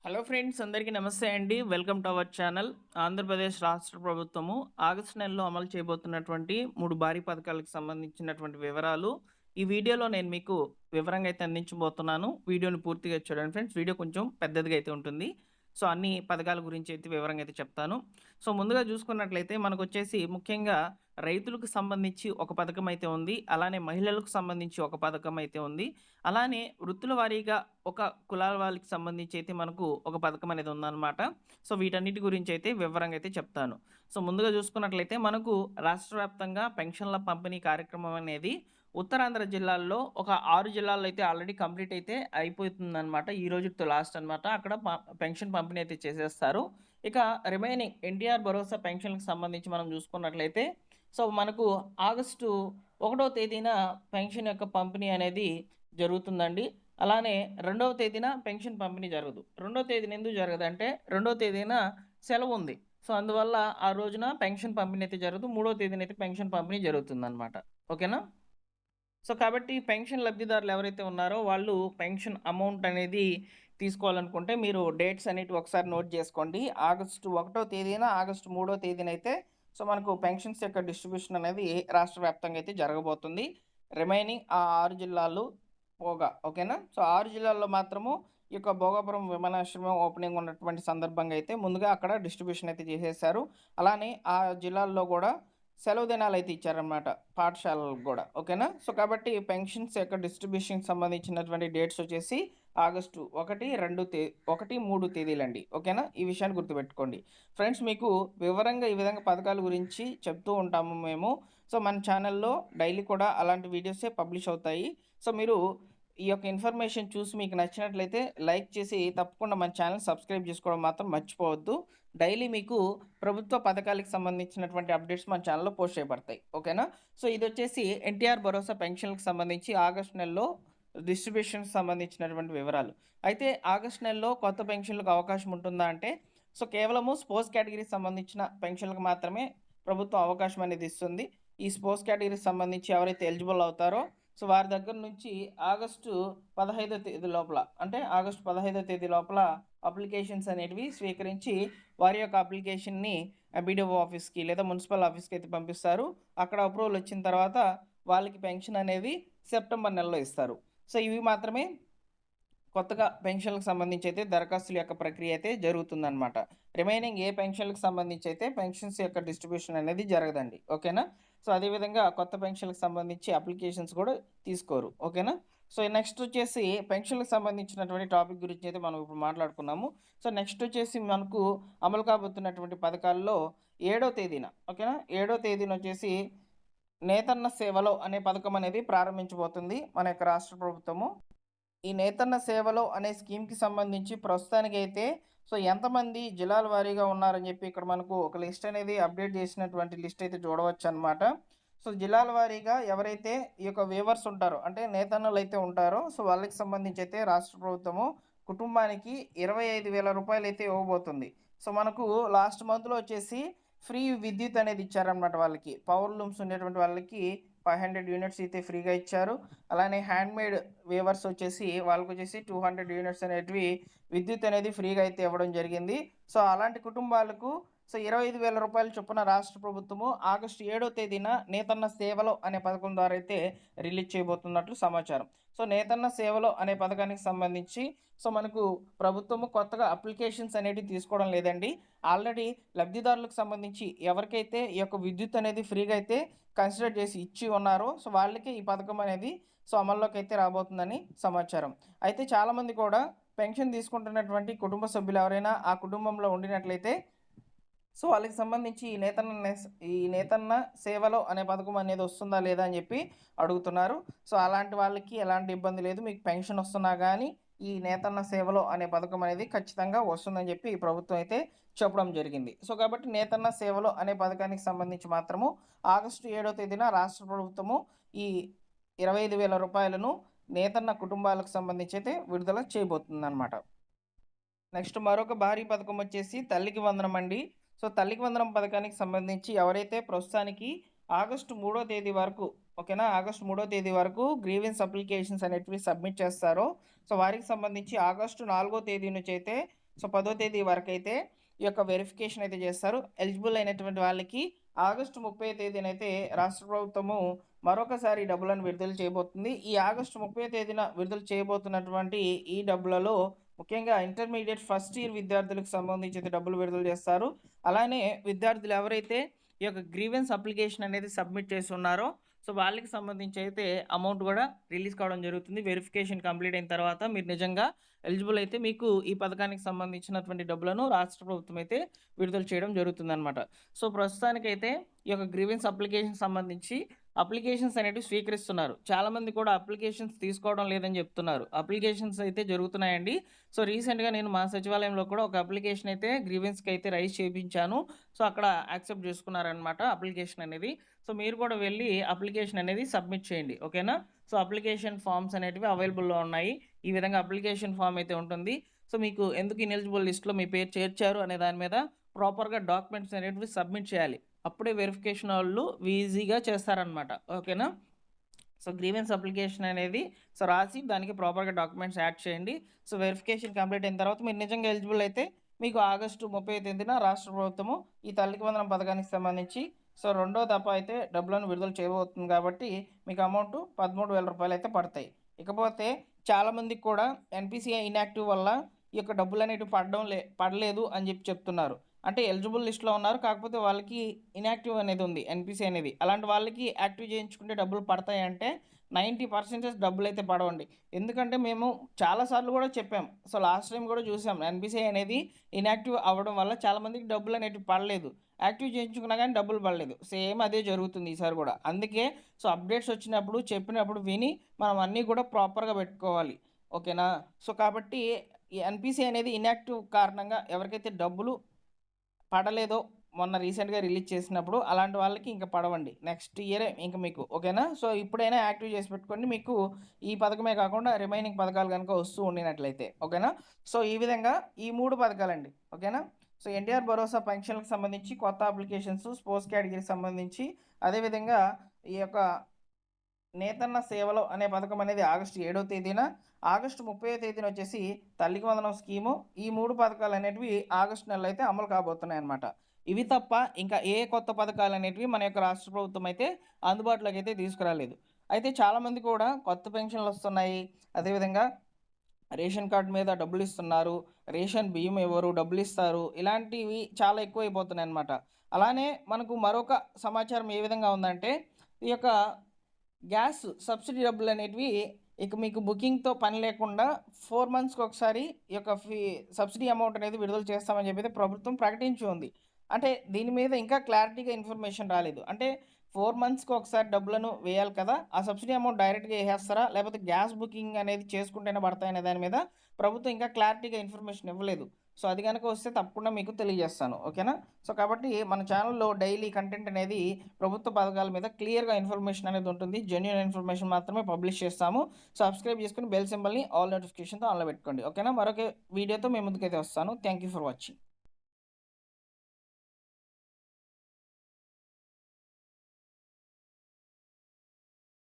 Hello friends, అందరికీ నమస్తే అండి. Welcome to our channel. Andhra Pradesh రాష్ట్ర ప్రభుత్వము ఆగస్టు నెలలో అమలు చేయబోతున్నటువంటి 3 భారీ పథకాలకు సంబంధించినటువంటి వివరాలు ఈ వీడియోలో నేను మీకు వివరంగా అయితే అందించబోతున్నాను. వీడియోని పూర్తిగా చూడండి ఫ్రెండ్స్. వీడియో కొంచెం పెద్దదిగా అయితే ఉంటుంది. సో, అన్ని పథకాల గురించి అయితే వివరంగా అయితే చెప్తాను. సో, ముందుగా చూసుకున్నట్లయితే మనకొచ్చేసి ముఖ్యంగా రైతులకు సంబంధించి ఒక పథకం అయితే ఉంది. అలానే మహిళలకు సంబంధించి ఒక పథకం అయితే ఉంది. అలానే వృత్తుల వారీగా ఒక కులాల వాళ్ళకి సంబంధించి అయితే మనకు ఒక పథకం అనేది ఉందన్నమాట. సో, వీటన్నిటి గురించి అయితే వివరంగా అయితే చెప్తాను. సో, ముందుగా చూసుకున్నట్లయితే మనకు రాష్ట్ర వ్యాప్తంగా పెన్షన్ల పంపిణీ కార్యక్రమం అనేది ఉత్తరాంధ్ర జిల్లాల్లో ఒక 6 జిల్లాల్లో అయితే ఆల్రెడీ కంప్లీట్ అయితే అయిపోతుందన్నమాట. ఈ రోజుతో లాస్ట్ అనమాట. అక్కడ పెన్షన్ పంపిణీ అయితే చేసేస్తారు. ఇక రిమైనింగ్ ఎన్టీఆర్ భరోసా పెన్షన్‌కి సంబంధించి మనం చూసుకున్నట్లయితే సో, మనకు ఆగస్టు 1వ తేదీన పెన్షన్ యొక్క పంపిణీ అనేది జరుగుతుందండి. అలానే 2వ తేదీన పెన్షన్ పంపిణీ జరగదు. 2వ తేదీన ఎందుకు జరగదంటే 2వ తేదీన సెలవుంది. సో, అందువల్ల ఆ రోజున పెన్షన్ పంపిణీ అయితే జరగదు. 3వ తేదీన అయితే పెన్షన్ పంపిణీ జరుగుతుందనమాట. ఓకేనా? సో, కాబట్టి పెన్షన్ లబ్ధిదారులు ఎవరైతే ఉన్నారో వాళ్ళు పెన్షన్ అమౌంట్ అనేది తీసుకోవాలనుకుంటే మీరు డేట్స్ అనేటివి ఒకసారి నోట్ చేసుకోండి. ఆగస్టు 1వ తేదీన, ఆగస్టు 3వ తేదీనైతే సో, మనకు పెన్షన్స్ యొక్క డిస్ట్రిబ్యూషన్ అనేది రాష్ట్ర వ్యాప్తంగా అయితే జరగబోతుంది. రిమైనింగ్ ఆ 6 జిల్లాలు పోగా ఓకేనా? సో, 6 జిల్లాల్లో మాత్రము ఈ యొక్క భోగాపురం విమానాశ్రయం ఓపెనింగ్ ఉన్నటువంటి సందర్భంగా అయితే ముందుగా అక్కడ డిస్ట్రిబ్యూషన్ అయితే చేసేశారు. అలానే ఆ జిల్లాల్లో గూడా సెలవు దినాలైతే ఇచ్చారనమాట. పాఠశాలలకు గూడా. ఓకేనా? సో, కాబట్టి పెన్షన్స్ యొక్క డిస్ట్రిబ్యూషన్‌కి సంబంధించినటువంటి డేట్స్ వచ్చేసి ఆగస్టు 1, 1, 3 తేదీలండి. ఓకేనా? ఈ విషయాన్ని గుర్తుపెట్టుకోండి. ఫ్రెండ్స్, మీకు వివరంగా ఈ విధంగా పథకాల గురించి చెప్తూ ఉంటాము మేము. సో, మన ఛానల్‌లో డైలీ కూడా అలాంటి వీడియోసే పబ్లిష్ అవుతాయి. సో, మీరు ఈ యొక్క ఇన్ఫర్మేషన్ చూసి మీకు నచ్చినట్లయితే లైక్ చేసి తప్పకుండా మన ఛానల్ సబ్స్క్రైబ్ చేసుకోవడం మాత్రం మర్చిపోవద్దు. డైలీ మీకు ప్రభుత్వ పథకాలకు సంబంధించినటువంటి అప్డేట్స్ మన ఛానల్‌లో పోస్ట్ చేయబడతాయి. ఓకేనా? సో, ఇదొచ్చేసి ఎన్టీఆర్ భరోసా పెన్షన్‌లకు సంబంధించి ఆగస్టు నెలలో డిస్ట్రిబ్యూషన్‌కి సంబంధించినటువంటి వివరాలు. అయితే ఆగస్టు నెలలో కొత్త పెన్షన్‌లకు అవకాశం ఉంటుందా అంటే, సో, కేవలము స్పోర్ట్స్ కేటగిరీకి సంబంధించిన పెన్షన్‌లకు మాత్రమే ప్రభుత్వం అవకాశం అనేది ఇస్తుంది. ఈ స్పోర్ట్స్ కేటగిరీకి సంబంధించి ఎవరైతే ఎలిజిబుల్ అవుతారో సో, వారి దగ్గర నుంచి ఆగస్టు 15వ తేదీ లోపల అంటే ఆగస్టు 15వ తేదీ లోపల అప్లికేషన్స్ అనేటివి స్వీకరించి వారి యొక్క అప్లికేషన్‌ని బీడీఓ ఆఫీస్‌కి లేదా మున్సిపల్ ఆఫీస్‌కి అయితే పంపిస్తారు. అక్కడ అప్రూవల్ వచ్చిన తర్వాత వాళ్ళకి పెన్షన్ అనేది సెప్టెంబర్ నెలలో ఇస్తారు. సో, ఇవి మాత్రమే కొత్తగా పెన్షన్‌లకు సంబంధించి అయితే దరఖాస్తుల యొక్క ప్రక్రియ అయితే జరుగుతుందనమాట. రిమైనింగ్ ఏ పెన్షన్‌లకు సంబంధించి అయితే పెన్షన్స్ యొక్క డిస్ట్రిబ్యూషన్ అనేది జరగదండి. ఓకేనా? సో, అదేవిధంగా కొత్త పెన్షన్‌లకు సంబంధించి అప్లికేషన్స్ కూడా తీసుకోరు. ఓకేనా? సో, నెక్స్ట్ వచ్చేసి పెన్షన్‌లకు సంబంధించినటువంటి టాపిక్ గురించి అయితే మనం ఇప్పుడు మాట్లాడుకున్నాము. సో, నెక్స్ట్ వచ్చేసి మనకు అమలు కాబోతున్నటువంటి పథకాల్లో 7వ తేదీన ఓకేనా? 7వ తేదీన వచ్చేసి నేతన్న సేవలో అనే పథకం అనేది ప్రారంభించబోతుంది మన యొక్క రాష్ట్ర ప్రభుత్వము. ఈ నేతన్న సేవలో అనే స్కీమ్‌కి సంబంధించి ప్రస్తుతానికైతే సో, ఎంతమంది జిల్లాల వారీగా ఉన్నారని చెప్పి ఇక్కడ మనకు ఒక లిస్ట్ అనేది అప్డేట్ చేసినటువంటి లిస్ట్ అయితే చూడవచ్చనమాట. సో, జిల్లాల వారీగా ఎవరైతే ఈ యొక్క వీవర్స్ ఉంటారో అంటే నేతన్నలైతే ఉంటారో సో, వాళ్ళకి సంబంధించి అయితే రాష్ట్ర ప్రభుత్వము కుటుంబానికి రూ. 25,000 అయితే ఇవ్వబోతుంది. సో, మనకు లాస్ట్ మంత్‌లో వచ్చేసి ఫ్రీ విద్యుత్ అనేది ఇచ్చారనమాట వాళ్ళకి. పవర్ లూమ్స్ ఉండేటువంటి వాళ్ళకి 500 యూనిట్స్ అయితే ఫ్రీగా ఇచ్చారు. అలానే హ్యాండ్‌మేడ్ వీవర్స్ వచ్చేసి వాళ్ళకొచ్చేసి 200 యూనిట్స్ అనేటివి విద్యుత్ అనేది ఫ్రీగా అయితే ఇవ్వడం జరిగింది. సో, అలాంటి కుటుంబాలకు సో, రూ. 25,000 చొప్పున రాష్ట్ర ప్రభుత్వము ఆగస్టు 7వ తేదీన నేతన్న సేవలో అనే పథకం ద్వారా అయితే రిలీజ్ చేయబోతున్నట్లు సమాచారం. సో, నేతన్న సేవలో అనే పథకానికి సంబంధించి సో, మనకు ప్రభుత్వము కొత్తగా అప్లికేషన్స్ అనేటివి తీసుకోవడం లేదండి. ఆల్రెడీ లబ్ధిదారులకు సంబంధించి ఎవరికైతే ఈ యొక్క విద్యుత్ అనేది ఫ్రీగా అయితే కన్సిడర్ చేసి ఇచ్చి ఉన్నారో సో, వాళ్ళకే ఈ పథకం అనేది సో, అమల్లోకైతే రాబోతుందని సమాచారం. అయితే చాలామంది కూడా పెన్షన్ తీసుకుంటున్నటువంటి కుటుంబ సభ్యులు ఎవరైనా ఆ కుటుంబంలో ఉండినట్లయితే సో, వాళ్ళకి సంబంధించి ఈ నేతన్న సేవలో అనే పథకం అనేది వస్తుందా లేదా అని చెప్పి అడుగుతున్నారు. సో, అలాంటి వాళ్ళకి ఎలాంటి ఇబ్బంది లేదు. మీకు పెన్షన్ వస్తున్నా గానీ ఈ నేతన్న సేవలో అనే పథకం అనేది ఖచ్చితంగా వస్తుందని చెప్పి ఈ ప్రభుత్వం అయితే చెప్పడం జరిగింది. సో, కాబట్టి నేతన్న సేవలో అనే పథకానికి సంబంధించి మాత్రము ఆగస్టు 7వ తేదీన రాష్ట్ర ప్రభుత్వము ఈ రూ. 25,000 నేతన్న కుటుంబాలకు సంబంధించి అయితే విడుదల చేయబోతుందనమాట. నెక్స్ట్ మరొక భారీ పథకం వచ్చేసి తల్లికి వందనం అండి. సో, తల్లికి వందనం పథకానికి సంబంధించి ఎవరైతే ప్రస్తుతానికి ఆగస్టు 3వ తేదీ వరకు ఓకేనా? ఆగస్టు 3వ తేదీ వరకు గ్రీవెన్స్ అప్లికేషన్స్ అనేటివి సబ్మిట్ చేస్తారో సో, వారికి సంబంధించి ఆగస్టు 4వ తేదీ నుంచి అయితే సో 10వ తేదీ వరకైతే ఈ యొక్క వెరిఫికేషన్ అయితే చేస్తారు. ఎలిజిబుల్ అయినటువంటి వాళ్ళకి ఆగస్టు 30వ తేదీనైతే రాష్ట్ర ప్రభుత్వము మరొకసారి ఈ డబ్బులను విడుదల చేయబోతుంది. ఈ ఆగస్టు 30వ తేదీన విడుదల చేయబోతున్నటువంటి ఈ డబ్బులలో ముఖ్యంగా ఇంటర్మీడియట్ ఫస్ట్ ఇయర్ విద్యార్థులకు సంబంధించి అయితే డబ్బులు విడుదల చేస్తారు. అలానే విద్యార్థులు ఎవరైతే ఈ యొక్క గ్రీవెన్స్ అప్లికేషన్ అనేది సబ్మిట్ చేసి ఉన్నారో సో వాళ్ళకి సంబంధించి అయితే అమౌంట్ కూడా రిలీజ్ కావడం జరుగుతుంది. వెరిఫికేషన్ కంప్లీట్ అయిన తర్వాత మీరు నిజంగా ఎలిజిబుల్ అయితే మీకు ఈ పథకానికి సంబంధించినటువంటి డబ్బులను రాష్ట్ర ప్రభుత్వం అయితే విడుదల చేయడం జరుగుతుందన్నమాట. సో ప్రస్తుతానికైతే ఈ యొక్క గ్రీవెన్స్ అప్లికేషన్ సంబంధించి అప్లికేషన్స్ అనేవి స్వీకరిస్తున్నారు. చాలామంది కూడా అప్లికేషన్స్ తీసుకోవడం లేదని చెప్తున్నారు. అప్లికేషన్స్ అయితే జరుగుతున్నాయండి. సో రీసెంట్గా నేను మా సచివాలయంలో కూడా ఒక అప్లికేషన్ అయితే గ్రీవెన్స్కి అయితే రైజ్ చేయించాను. సో అక్కడ యాక్సెప్ట్ చేసుకున్నారనమాట అప్లికేషన్ అనేది. సో మీరు కూడా వెళ్ళి అప్లికేషన్ అనేది సబ్మిట్ చేయండి, ఓకేనా. సో అప్లికేషన్ ఫామ్స్ అనేటివి అవైలబుల్లో ఉన్నాయి. ఈ విధంగా అప్లికేషన్ ఫామ్ అయితే ఉంటుంది. సో మీకు ఎందుకు ఇనెలిజిబుల్ లిస్ట్లో మీ పేరు చేర్చారు అనే దాని మీద ప్రాపర్గా డాక్యుమెంట్స్ అనేటివి సబ్మిట్ చేయాలి. అప్పుడే వెరిఫికేషన్ వాళ్ళు ఈజీగా చేస్తారనమాట, ఓకేనా. సో గ్రీవెన్స్ అప్లికేషన్ అనేది సో రాసి దానికి ప్రాపర్గా డాక్యుమెంట్స్ యాడ్ చేయండి. సో వెరిఫికేషన్ కంప్లీట్ అయిన తర్వాత మీరు నిజంగా ఎలిజిబుల్ అయితే మీకు ఆగస్టు 30వ తేదీన రాష్ట్ర ప్రభుత్వము ఈ తల్లికి వందనం పథకానికి సంబంధించి సో రెండో దఫా అయితే డబ్బులను విడుదల చేయబోతుంది కాబట్టి మీకు అమౌంట్ 13,000 రూపాయలు అయితే పడతాయి. ఇకపోతే చాలామందికి కూడా ఎన్పిసిఐ ఇన్యాక్టివ్ వల్ల ఈ యొక్క డబ్బులు అనేవి పడలేదు అని చెప్తున్నారు. అంటే ఎలిజిబుల్ లిస్ట్లో ఉన్నారు, కాకపోతే వాళ్ళకి ఇన్యాక్టివ్ అనేది ఉంది ఎన్పిసి అనేది. అలాంటి వాళ్ళకి యాక్టివ్ చేయించుకుంటే డబ్బులు పడతాయంటే 90% డబ్బులు అయితే పడవండి. ఎందుకంటే మేము చాలాసార్లు కూడా చెప్పాం. సో లాస్ట్ టైం కూడా చూసాం ఎన్పిసిఐ అనేది ఇన్యాక్టివ్ అవ్వడం వల్ల చాలామందికి డబ్బులు అనేవి పడలేదు. యాక్టివ్ చేయించుకున్నా కానీ డబ్బులు పడలేదు. సేమ్ అదే జరుగుతుంది ఈసారి కూడా. అందుకే సో అప్డేట్స్ వచ్చినప్పుడు చెప్పినప్పుడు విని మనం అన్నీ కూడా ప్రాపర్గా పెట్టుకోవాలి, ఓకేనా. సో కాబట్టి ఈ ఎన్పిసి అనేది ఇన్యాక్టివ్ కారణంగా ఎవరికైతే డబ్బులు పడలేదో మొన్న రీసెంట్గా రిలీజ్ చేసినప్పుడు అలాంటి వాళ్ళకి ఇంకా పడవండి. నెక్స్ట్ ఇయరే ఇంకా మీకు, ఓకేనా. సో ఇప్పుడైనా యాక్టివ్ చేసి పెట్టుకోండి. మీకు ఈ పథకమే కాకుండా రిమైనింగ్ పథకాలు కనుక వస్తూ ఉండినట్లయితే, ఓకేనా. సో ఈ విధంగా ఈ 3 పథకాలండి, ఓకేనా. సో ఎన్టీఆర్ భరోసా పెన్షన్లకు సంబంధించి కొత్త అప్లికేషన్స్, స్పోర్ట్స్ కేటగిరీకి సంబంధించి, అదేవిధంగా ఈ యొక్క నేతన్న సేవలో అనే పథకం అనేది ఆగస్టు 7వ తేదీన, ఆగస్టు 30వ తేదీన వచ్చేసి తల్లికి వందనం స్కీము. ఈ 3 పథకాలు అనేటివి ఆగస్టు నెలలో అయితే అమలు కాబోతున్నాయి అన్నమాట. ఇవి తప్ప ఇంకా ఏ కొత్త పథకాలు అనేటివి మన యొక్క రాష్ట్ర ప్రభుత్వం అయితే అందుబాటులోకి అయితే తీసుకురాలేదు. అయితే చాలామంది కూడా కొత్త పెన్షన్లు వస్తున్నాయి, అదేవిధంగా రేషన్ కార్డు మీద డబ్బులు ఇస్తున్నారు, రేషన్ బియ్యం ఎవరు డబ్బులు ఇస్తారు, ఇలాంటివి చాలా ఎక్కువైపోతున్నాయి అన్నమాట. అలానే మనకు మరొక సమాచారం ఏ విధంగా ఉందంటే ఈ యొక్క గ్యాస్ సబ్సిడీ డబ్బులు అనేటివి ఇక మీకు బుకింగ్తో పని లేకుండా 4 మంత్స్కి ఒకసారి ఈ యొక్క సబ్సిడీ అమౌంట్ అనేది విడుదల చేస్తామని చెప్పి ప్రభుత్వం ప్రకటించి ఉంది. అంటే దీని మీద ఇంకా క్లారిటీగా ఇన్ఫర్మేషన్ రాలేదు. అంటే 4 మంత్స్కి ఒకసారి డబ్బులను వేయాలి కదా, ఆ సబ్సిడీ అమౌంట్ డైరెక్ట్గా వేసేస్తారా లేకపోతే గ్యాస్ బుకింగ్ అనేది చేసుకుంటేనే పడతాయనే దాని మీద ప్రభుత్వం ఇంకా క్లారిటీగా ఇన్ఫర్మేషన్ ఇవ్వలేదు. సో అది కనుక వస్తే తప్పకుండా మీకు తెలియజేస్తాను, ఓకేనా. సో కాబట్టి మన ఛానల్లో డైలీ కంటెంట్ అనేది ప్రభుత్వ పథకాల మీద క్లియర్గా ఇన్ఫర్మేషన్ అనేది ఉంటుంది. జెన్యూన్ ఇన్ఫర్మేషన్ మాత్రమే పబ్లిష్ చేస్తాము. సబ్స్క్రైబ్ చేసుకుని బెల్ సింబల్ని ఆల్ నోటిఫికేషన్తో ఆన్లో పెట్టుకోండి, ఓకేనా. మరొక వీడియోతో మేము ముందుకైతే వస్తాను. Thank you for watching.